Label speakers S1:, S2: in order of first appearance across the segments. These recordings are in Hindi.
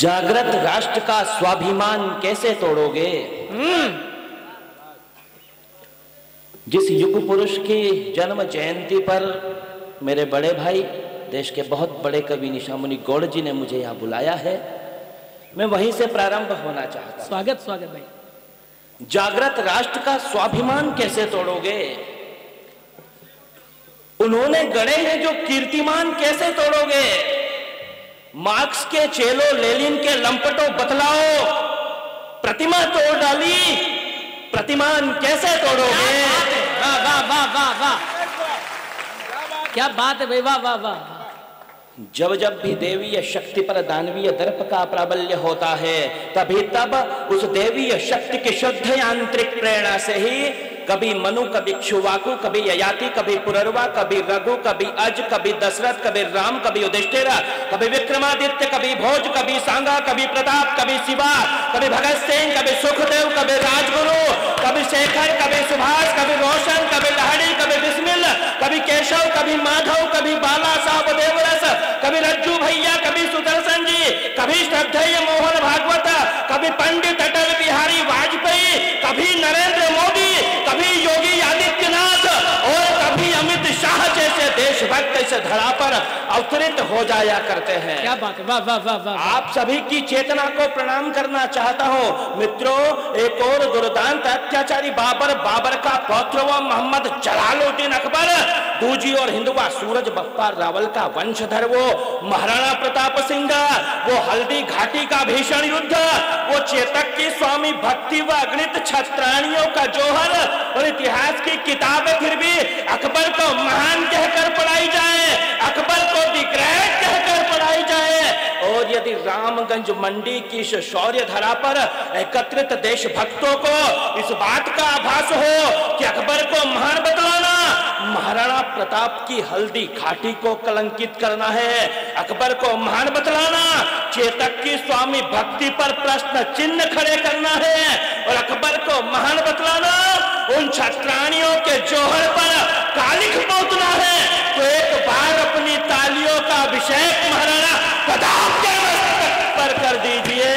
S1: जागृत राष्ट्र का स्वाभिमान कैसे तोड़ोगे? जिस युग पुरुष की जन्म जयंती पर मेरे बड़े भाई देश के बहुत बड़े कवि निशामुनि गौड़ जी ने मुझे यहाँ बुलाया है, मैं वहीं से प्रारंभ होना चाहता हूं।
S2: स्वागत स्वागत भाई।
S1: जागृत राष्ट्र का स्वाभिमान कैसे तोड़ोगे? उन्होंने गढ़े हैं जो कीर्तिमान कैसे तोड़ोगे? मार्क्स के चेलो लेनिन के लंपटों बतलाओ, प्रतिमा तोड़ डाली, प्रतिमान कैसे तोड़ोगे?
S2: वाह वाह वाह वाह वाह, क्या बात है भाई, वाह वाह वाह।
S1: जब जब भी देवीय शक्ति पर दानवीय दर्प का प्राबल्य होता है, तभी तब उस देवीय शक्ति की शुद्ध यांत्रिक प्रेरणा से ही कभी मनु, कभी क्षुवाकु, कभी ययाति, कभी पुरर्वा, कभी रघु, कभी अज, कभी दशरथ, कभी राम, कभी युधिष्ठिर, कभी विक्रमादित्य, कभी भोज, कभी सांगा, कभी प्रताप, कभी शिवा, कभी भगत सिंह, कभी सुखदेव, कभी राजगुरु, कभी शेखर, कभी सुभाष, कभी रोशन, कभी लहड़ी, कभी बिस्मिल, कभी केशव, कभी माधव, कभी बाला साहब देवरस, कभी रज्जू भैया, कभी सुदर्शन जी, कभी श्रद्धेय मोहन भागवत, कभी पंडित अटल बिहारी वाजपेयी, कभी नरेंद्र मोदी, कभी योगी आदित्यनाथ और कभी अमित शाह जैसे देशभक्त इस धरा पर अवतरित हो जाया करते हैं।
S2: क्या बात है, वाह वाह वाह वाह।
S1: आप सभी की चेतना को प्रणाम करना चाहता हूं। मित्रों, एक और दुर्दांत अत्याचारी बाबर का पौत्र व मोहम्मद जलालुद्दीन अकबर, दूजी और हिंदुआ सूरज बप्पा रावल का वंशधर वो महाराणा प्रताप सिंह, वो हल्दी घाटी का भीषण युद्ध, वो चेतक की स्वामी भक्ति व अगणित छत्राणियों का जोहर और इतिहास की किताबें फिर भी अकबर को महान कहकर पढ़ाई जाए, अकबर को द ग्रेट कहकर पढ़ाई जाए। और यदि रामगंज मंडी की इस शौर्य धरा पर एकत्रित देशभक्तों को इस बात का आभास हो कि अकबर को महान बतलाना महाराणा प्रताप की हल्दी घाटी को कलंकित करना है, अकबर को महान बतलाना चेतक की स्वामी भक्ति पर प्रश्न चिन्ह खड़े करना है, और अकबर को महान बतलाना उन छत्राणियों के जोहर पर कालिख पोतना है, तो एक बार अपनी तालियों का अभिषेक महाराणा प्रताप के मस्तक पर कर दीजिए।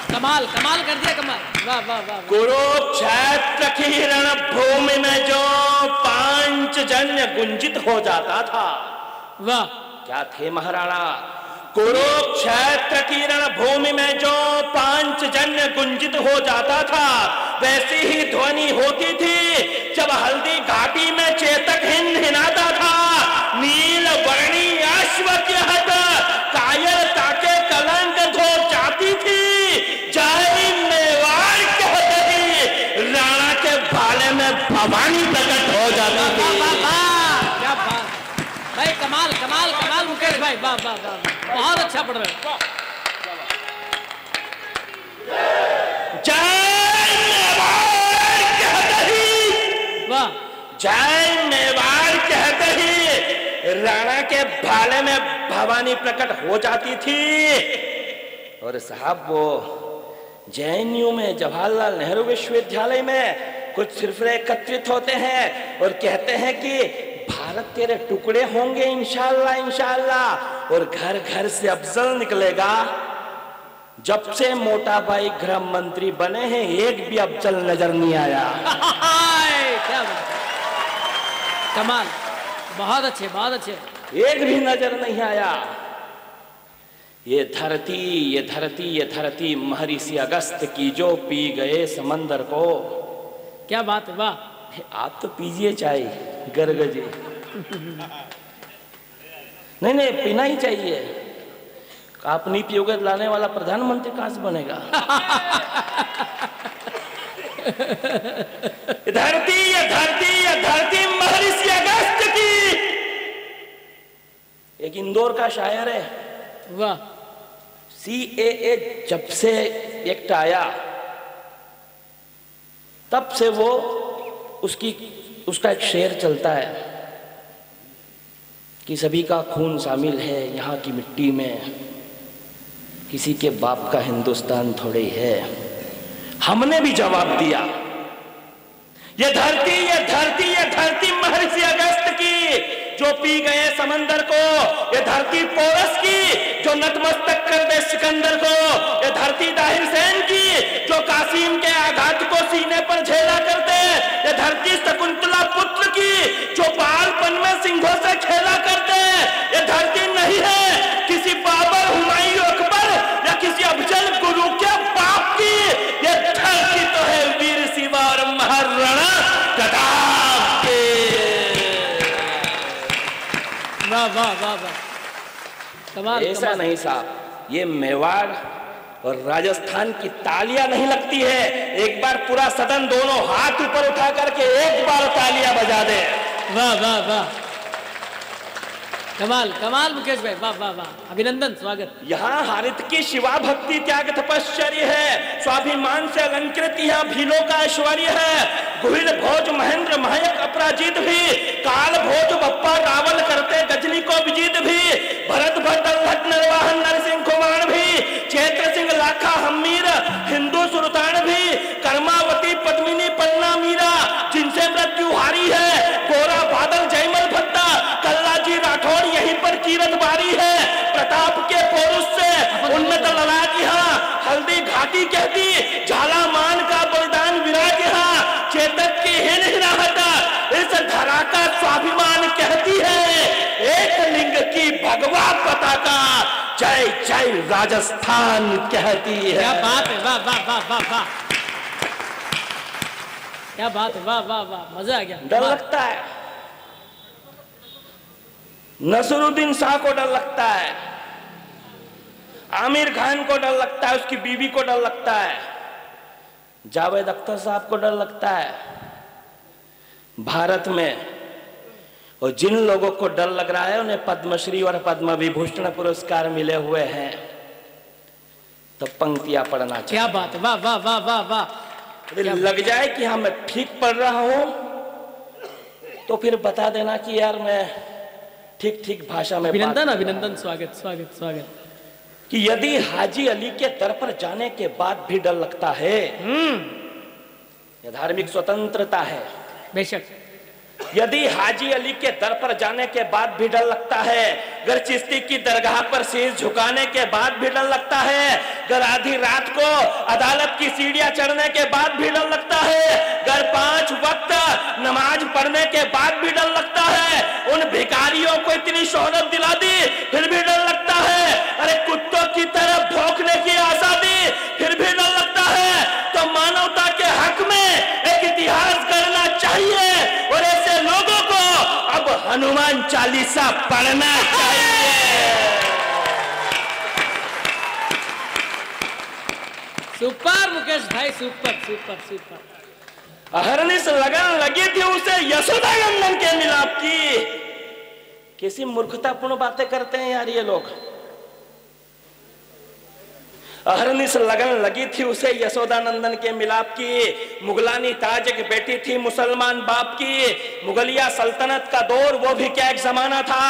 S2: कमाल कमाल कर दिया, कमाल, वाह वाह वाह।
S1: कुरुक्षेत्र की रणभूमि में जो पांचजन्य गुंजित हो जाता था,
S2: वाह
S1: क्या थे महाराणा? कुरुक्षेत्र की रणभूमि में जो पांचजन्य गुंजित हो जाता था, वैसी ही ध्वनि होती थी जब हल्दी घाटी में चेतक हिंद हिनाता था। नील वर्णी अश्व के हट कायरता के कलंक धो जाती थी, जय मेवाड़ कहते ही राणा के भाले में भवानी प्रकट हो जाती थी।
S2: क्या बात भाई, कमाल कमाल कमाल मुकेश भाई, वाह वाह वाह, बहुत अच्छा पढ़ रहे हो।
S1: जय मेवाड़ कहते ही,
S2: वाह,
S1: जय मेवाड़ कहते ही राणा के भाले में भवानी प्रकट हो जाती थी। और साहब, वो जेएनयू में जवाहरलाल नेहरू विश्वविद्यालय में कुछ सिरफिरे एकत्रित होते हैं और कहते हैं कि भारत तेरे टुकड़े होंगे इंशाअल्लाह इंशाअल्लाह, और घर घर से अफजल निकलेगा। जब से मोटा भाई गृह मंत्री बने हैं, एक भी अफजल नजर नहीं आया।
S2: क्या बात, कमाल, बहुत अच्छे बहुत अच्छे।
S1: एक भी नजर नहीं आया। ये धरती ये धरती ये धरती महर्षि अगस्त की जो पी गए समंदर को।
S2: क्या बात है, वाह।
S1: आप तो पीजिए चाय गरगजे। नहीं नहीं, पीना ही चाहिए। आप नहीं पियोगे लाने वाला प्रधानमंत्री कहां से बनेगा? धरती ये धरती ये धरती महर्षि अगस्त की। एक इंदौर का शायर है,
S2: वाह।
S1: CAA जब से एक्ट आया, तब से वो उसका एक शेर चलता है कि सभी का खून शामिल है यहाँ की मिट्टी में, किसी के बाप का हिंदुस्तान थोड़े है। हमने भी जवाब दिया ये धरती महर्षि अगस्त की जो पी गए समंदर को, ये धरती पोरस की जो नतमस्तक कर दे सिकंदर को, ये धरती दाहिर सेन की जो कासिम के आघात को सीने पर झेला करते, ये धरती शकुंतला पुत्र की जो बालपन में सिंहों से खेला करते, ये धरती नहीं है किसी बाबर हुमायूं अकबर या किसी अफजल गुरु के बाप की, ये धरती तो है वीर शिवा और महाराणा प्रताप के।
S2: वाह वाह वाह वाह, कमाल।
S1: ऐसा नहीं साहब, ये मेवाड़ और राजस्थान की तालियां नहीं लगती है। एक बार पूरा सदन दोनों हाथ ऊपर उठा करके एक बार तालियां बजा दे।
S2: वाह वाह वाह, कमाल कमाल मुकेश भाई, वाह वाह वाह, अभिनंदन, स्वागत।
S1: यहाँ हारित की शिवा भक्ति त्याग तपश्चर्य है, स्वाभिमान से अलंकृत यहाँ भीलों का ऐश्वर्य है। गुहिल भोज महेंद्र महायक अपराजित भी, काल भोज बप्पा रावल करते गजनी को विजित भी, भरत भट्ट नरवाहन नरसिंह कुमार भी, चैत्र सिंह लाखा हमीर हिंदू सुल्तान भी, कर्मावती पद्मिनी पन्ना मीरा जिनसे मृत्यु हारी है, गोरा बादल जयमल भट्टा कल्लाजी राठौर यहीं पर कीरत बारी है। प्रताप के पौरुष से उन्नत ललाट यहाँ हल्दी घाटी कहती, झालामान का बलिदान विराज यहाँ चेतक की हिन हिराहटा इस धरा का स्वाभिमान कहती है। एक लिंग की भगवा पताका जय जय राजस्थान कहती है।
S2: क्या बात है, वाह वाह वाह वाह वाह, क्या बात है, वाह वाह वाह, मजा आ गया।
S1: डर लगता है, नसरुद्दीन शाह को डर लगता है, आमिर खान को डर लगता है, उसकी बीवी को डर लगता है, जावेद अख्तर साहब को डर लगता है। भारत में और जिन लोगों को डर लग रहा है उन्हें पद्मश्री और पद्म विभूषण पुरस्कार मिले हुए हैं, तो पंक्तियां पढ़ना चाहिए।
S2: क्या बात है, वाह वाह वाह वाह वाह।
S1: लग जाए कि हाँ मैं ठीक पढ़ रहा हूं तो फिर बता देना कि यार मैं ठीक ठीक भाषा में।
S2: अभिनंदन अभिनंदन, स्वागत स्वागत स्वागत।
S1: कि यदि हाजी अली के दर पर जाने के बाद भी डर लगता है, यह धार्मिक स्वतंत्रता है।
S2: बेशक।
S1: यदि हाजी अली के दर पर जाने के बाद भी डर लगता है, अगर चिश्ती की दरगाह पर शीश झुकाने के बाद भी डर लगता है, अगर आधी रात को अदालत की सीढ़ियां चढ़ने के बाद भी डर लगता है, अगर 5 वक्त नमाज पढ़ने के बाद भी डर लगता है, उन भिखारियों को इतनी शोहरत दिला दी फिर भी डर लगता है, अरे कुत्तों की तरह भौंकने की आजादी फिर भी डर लगता है, तो मानवता के हक में एक इतिहास करना चाहिए और ऐसे लोगों को अब हनुमान चालीसा पढ़ना चाहिए।
S2: सुपर मुकेश भाई, सुपर सुपर सुपर।
S1: अहरनिश लगन लगी थी उसे यशोदा नंदन के मिलाप की। कैसी मूर्खतापूर्ण बातें करते हैं यार ये लोग। अहरनिश लगन लगी थी उसे यशोदा नंदन के मिलाप की। मुगलानी ताज एक बेटी थी मुसलमान बाप की। मुगलिया सल्तनत का दौर वो भी क्या एक जमाना था।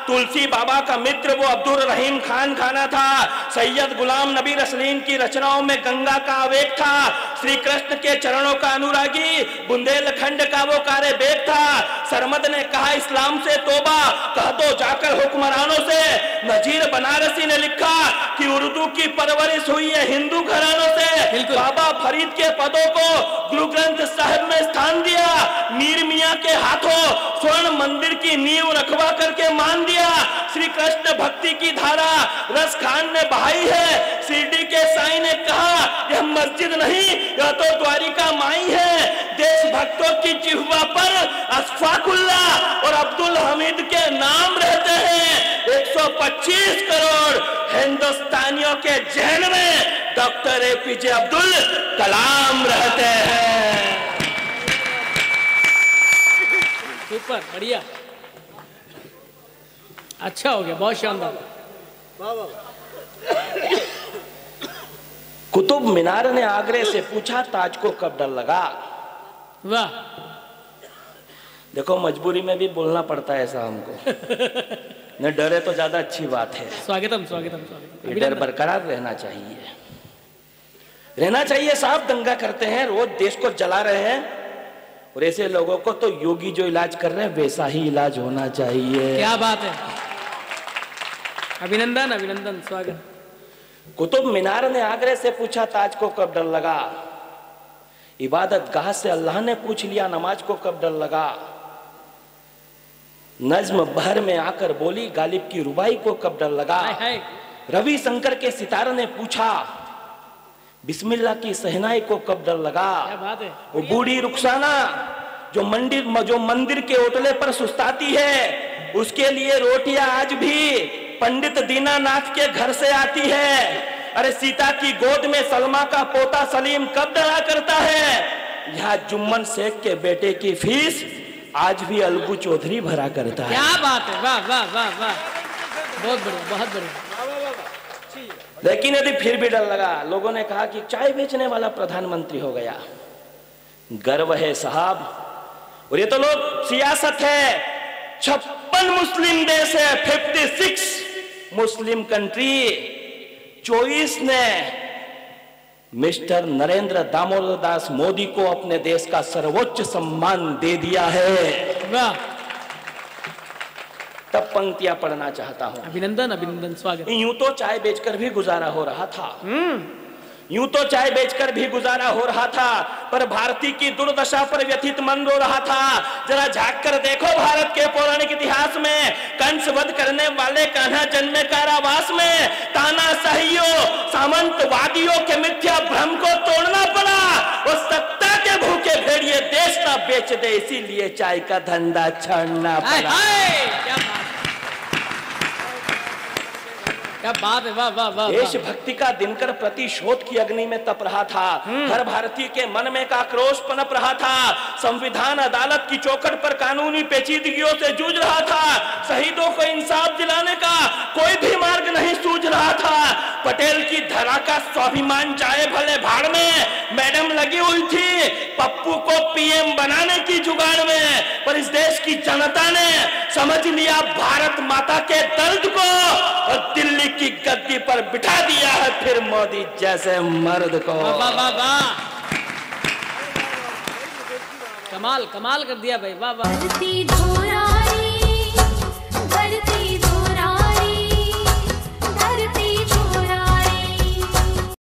S1: तुलसी बाबा का मित्र वो अब्दुल रहीम खान खाना था। सैयद गुलाम नबी रसलीन की रचनाओं में गंगा का आवेग था। श्री कृष्ण के चरणों का अनुरागी बुंदेलखंड का वो कार्य बेग था। सरमद ने कहा इस्लाम से तौबा कह दो जाकर हुक्मरानों से। नजीर बनारसी ने लिखा कि उर्दू की परवरिश हुई है हिंदू घरानों से। बाबा फरीद के पदों को गुरु ग्रंथ साहिब में स्थान दिया। मीर मियां के हाथों स्वर्ण मंदिर की नींव रखवा करके मान दिया। श्री कृष्ण भक्ति की धारा रस खान ने बहाई है। शिरडी के साईं ने कहा यह मस्जिद नहीं यह तो द्वारिका माई है। देशभक्तों की जिह्वा पर अशफाकुल्ला और अब्दुल हमीद के नाम रहते हैं। 125 करोड़ हिंदुस्तानियों के जहन में डॉक्टर एपीजे अब्दुल कलाम रहते हैं।
S2: सुपर, बढ़िया, अच्छा हो गया, बहुत शानदार।
S1: कुतुब मीनार ने आगरे से पूछा ताज को कब डर लगा।
S2: वाह,
S1: देखो मजबूरी में भी बोलना पड़ता है ऐसा हमको। न डरे तो ज्यादा अच्छी बात है।
S2: स्वागतम स्वागतम स्वागतम।
S1: डर बरकरार रहना चाहिए, रहना चाहिए साहब। दंगा करते हैं रोज, देश को जला रहे हैं और ऐसे लोगों को तो योगी जो इलाज कर रहे हैं वैसा ही इलाज होना चाहिए।
S2: क्या बात है, अभिनंदन अभिनंदन, स्वागत।
S1: कुतुब मीनार ने आगरे से पूछा ताज को कब डर लगा, इबादत गाह से अल्लाह ने पूछ लिया नमाज को कब डर लगा, नज्म बहर में आकर बोली गालिब की रुबाई को कब डर लगा, रवि शंकर के सितारे ने पूछा बिस्मिल्लाह की सहनाई को कब डर लगा।
S2: क्या बात है।
S1: वो बूढ़ी रुखसाना जो मंदिर के ओटले पर सुस्ताती है, उसके लिए रोटियां आज भी पंडित दीनानाथ के घर से आती है। अरे सीता की गोद में सलमा का पोता सलीम कब डरा करता है, यहाँ जुम्मन शेख के बेटे की फीस आज भी अलगू चौधरी भरा करता है।
S2: क्या बात है, वाह वाह वाह वाह, बहुत बढ़िया बहुत बढ़िया।
S1: लेकिन यदि फिर भी डर लगा, लोगों ने कहा कि चाय बेचने वाला प्रधानमंत्री हो गया, गर्व है साहब। और ये तो लोग सियासत है, 56 मुस्लिम देश है, 56 मुस्लिम कंट्री, 24 ने मिस्टर नरेंद्र दामोदर दास मोदी को अपने देश का सर्वोच्च सम्मान दे दिया है।
S2: वाह,
S1: तब पंक्तियां पढ़ना चाहता हूं।
S2: अभिनंदन अभिनंदन, स्वागत।
S1: यूं तो चाय बेचकर भी गुजारा हो रहा था, यूं तो चाय बेचकर भी गुजारा हो रहा था, पर भारती की दुर्दशा पर व्यथित मन रो रहा था। जरा झांक कर देखो भारत के पौराणिक इतिहास में, कंस वध करने वाले कान्हा जन्मे कारावास में, तानाशाहियों सामंतवादियों के मिथ्या भ्रम को तोड़ना पड़ा। वो सत्ता के भूखे भेड़िए देश ना बेच दे, इसीलिए चाय का धंधा छोड़ना पड़ा।
S2: क्या बात है, वाह वाह वाह।
S1: देशभक्ति का दिनकर प्रतिशोध की अग्नि में तप रहा था, हर भारतीय के मन में का आक्रोश पनप रहा था, संविधान अदालत की चौखट पर कानूनी पेचीदगियों से जूझ रहा था, शहीदों को इंसाफ दिलाने का कोई भी मार्ग नहीं सूझ रहा था। पटेल की धरा का स्वाभिमान जाए भले भाड़ में, मैडम लगी हुई थी पप्पू को पीएम बनाने की जुगाड़ में, पर इस देश की जनता ने समझ लिया भारत माता के दर्द को और दिल्ली की गद्दी पर बिठा दिया है फिर मोदी जैसे मर्द को।
S2: वाह वाह वाह, कमाल कमाल कर दिया भाई, वाह वाह।